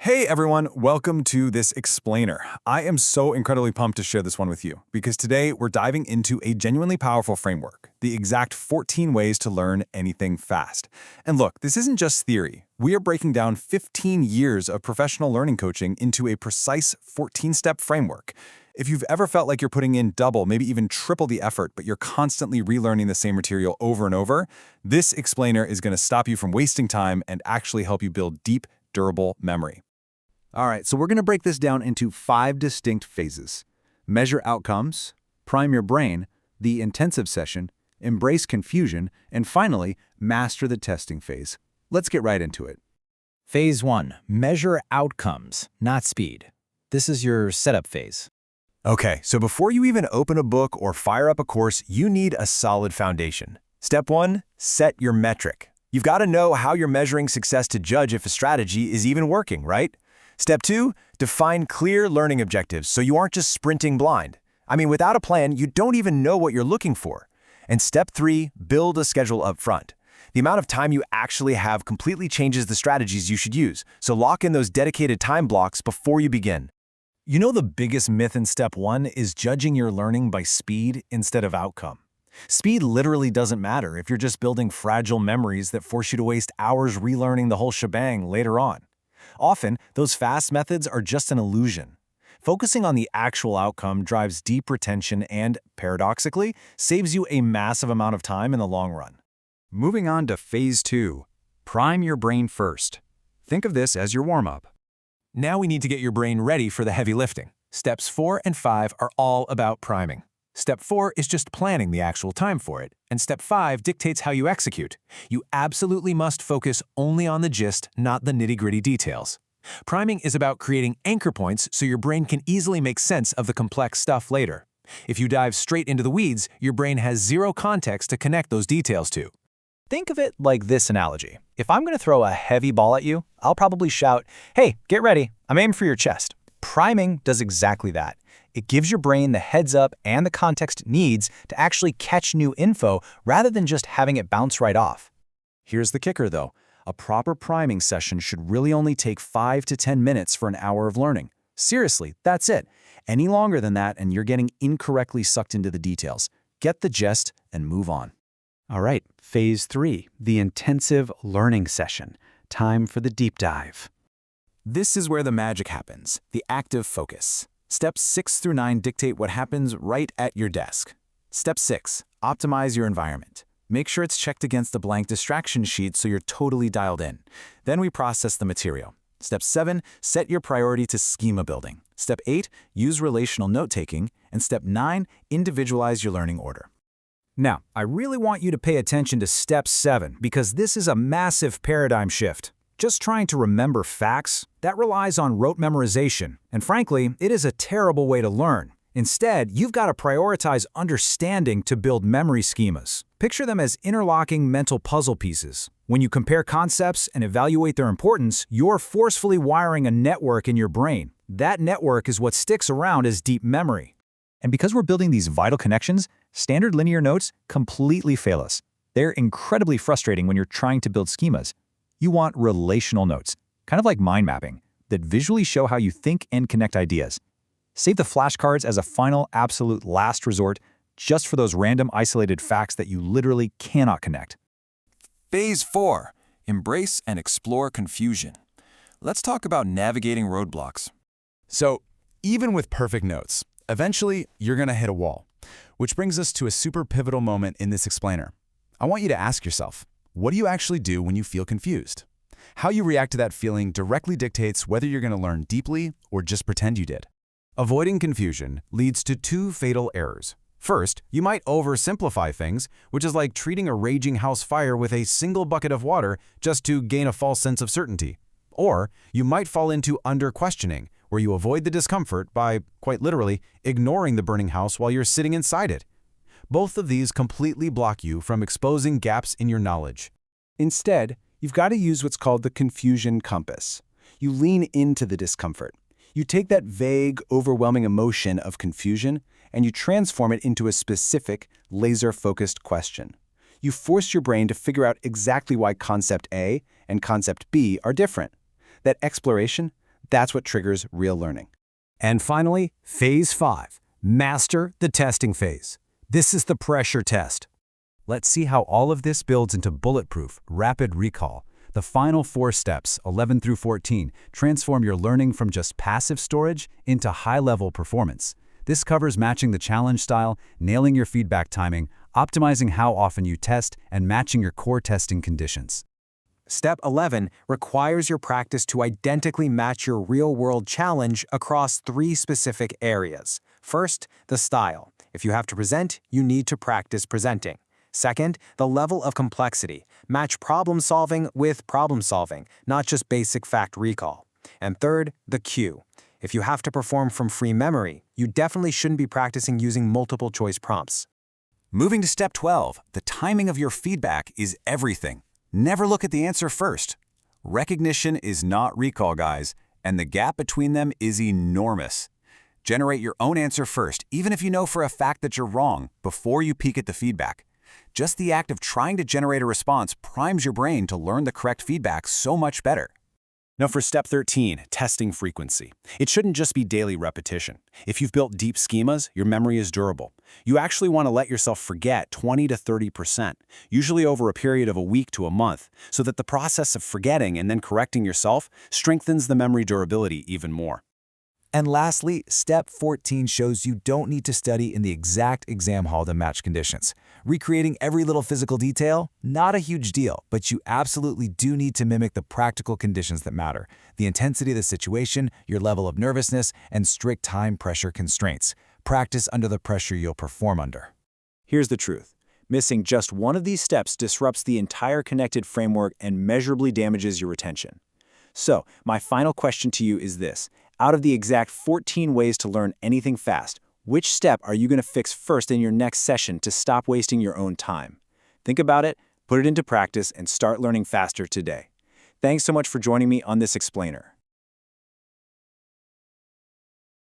Hey everyone, welcome to this explainer. I am so incredibly pumped to share this one with you because today we're diving into a genuinely powerful framework, the exact 14 ways to learn anything fast. And look, this isn't just theory. We are breaking down 15 years of professional learning coaching into a precise 14-step framework. If you've ever felt like you're putting in double, maybe even triple the effort, but you're constantly relearning the same material over and over, this explainer is going to stop you from wasting time and actually help you build deep, durable memory. All right, so we're going to break this down into 5 distinct phases. Measure outcomes, prime your brain, the intensive session, embrace confusion, and finally, master the testing phase. Let's get right into it. Phase 1. Measure outcomes, not speed. This is your setup phase. Okay, so before you even open a book or fire up a course, you need a solid foundation. Step 1, set your metric. You've got to know how you're measuring success to judge if a strategy is even working, right? Step 2, define clear learning objectives so you aren't just sprinting blind. Without a plan, you don't even know what you're looking for. And Step 3, build a schedule up front. The amount of time you actually have completely changes the strategies you should use, so lock in those dedicated time blocks before you begin. You know, the biggest myth in Step 1 is judging your learning by speed instead of outcome. Speed literally doesn't matter if you're just building fragile memories that force you to waste hours relearning the whole shebang later on. Often, those fast methods are just an illusion. Focusing on the actual outcome drives deep retention and, paradoxically, saves you a massive amount of time in the long run. Moving on to Phase 2, prime your brain first. Think of this as your warm-up. Now we need to get your brain ready for the heavy lifting. Steps 4 and 5 are all about priming. Step 4 is just planning the actual time for it, and Step 5 dictates how you execute. You absolutely must focus only on the gist, not the nitty-gritty details. Priming is about creating anchor points so your brain can easily make sense of the complex stuff later. If you dive straight into the weeds, your brain has zero context to connect those details to. Think of it like this analogy. If I'm going to throw a heavy ball at you, I'll probably shout, "Hey, get ready, I'm aiming for your chest." Priming does exactly that. It gives your brain the heads up and the context it needs to actually catch new info rather than just having it bounce right off. Here's the kicker, though. A proper priming session should really only take 5 to 10 minutes for an hour of learning. Seriously, that's it. Any longer than that and you're getting incorrectly sucked into the details. Get the gist and move on. All right, Phase 3, the intensive learning session. Time for the deep dive. This is where the magic happens, the active focus. Steps 6 through 9 dictate what happens right at your desk. Step 6, optimize your environment. Make sure it's checked against a blank distraction sheet so you're totally dialed in. Then we process the material. Step 7, set your priority to schema building. Step 8, use relational note-taking. And Step 9, individualize your learning order. Now, I really want you to pay attention to Step 7 because this is a massive paradigm shift. Just trying to remember facts, that relies on rote memorization, and frankly, it is a terrible way to learn. Instead, you've got to prioritize understanding to build memory schemas. Picture them as interlocking mental puzzle pieces. When you compare concepts and evaluate their importance, you're forcefully wiring a network in your brain. That network is what sticks around as deep memory. And because we're building these vital connections, standard linear notes completely fail us. They're incredibly frustrating when you're trying to build schemas. You want relational notes, kind of like mind mapping, that visually show how you think and connect ideas. Save the flashcards as a final, absolute last resort just for those random isolated facts that you literally cannot connect. Phase 4, embrace and explore confusion. Let's talk about navigating roadblocks. So, even with perfect notes, eventually you're going to hit a wall. Which brings us to a super pivotal moment in this explainer. I want you to ask yourself, what do you actually do when you feel confused? How you react to that feeling directly dictates whether you're going to learn deeply or just pretend you did. Avoiding confusion leads to 2 fatal errors. First, you might oversimplify things, which is like treating a raging house fire with a single bucket of water just to gain a false sense of certainty. Or you might fall into under-questioning, where you avoid the discomfort by, quite literally, ignoring the burning house while you're sitting inside it. Both of these completely block you from exposing gaps in your knowledge. Instead, you've got to use what's called the confusion compass. You lean into the discomfort. You take that vague, overwhelming emotion of confusion and you transform it into a specific, laser-focused question. You force your brain to figure out exactly why concept A and concept B are different. That exploration, That's what triggers real learning. And finally, phase 5, master the testing phase. This is the pressure test. Let's see how all of this builds into bulletproof, rapid recall. The final 4 steps, 11 through 14, transform your learning from just passive storage into high-level performance. This covers matching the challenge style, nailing your feedback timing, optimizing how often you test, and matching your core testing conditions. Step 11 requires your practice to identically match your real-world challenge across 3 specific areas. First, the style. If you have to present, you need to practice presenting. Second, the level of complexity. Match problem-solving with problem-solving, not just basic fact recall. And third, the cue. If you have to perform from free memory, you definitely shouldn't be practicing using multiple-choice prompts. Moving to step 12, the timing of your feedback is everything. Never look at the answer first. Recognition is not recall, guys, and the gap between them is enormous. Generate your own answer first, even if you know for a fact that you're wrong, before you peek at the feedback. Just the act of trying to generate a response primes your brain to learn the correct feedback so much better. Now for step 13, testing frequency. It shouldn't just be daily repetition. If you've built deep schemas, your memory is durable. You actually want to let yourself forget 20 to 30%, usually over a period of a week to a month, so that the process of forgetting and then correcting yourself strengthens the memory durability even more. And lastly, step 14 shows you don't need to study in the exact exam hall to match conditions. Recreating every little physical detail, not a huge deal, but you absolutely do need to mimic the practical conditions that matter: the intensity of the situation, your level of nervousness, and strict time pressure constraints. Practice under the pressure you'll perform under. Here's the truth. Missing just one of these steps disrupts the entire connected framework and measurably damages your retention. So, my final question to you is this. Out of the exact 14 ways to learn anything fast, which step are you going to fix first in your next session to stop wasting your own time? Think about it, put it into practice, and start learning faster today. Thanks so much for joining me on this explainer.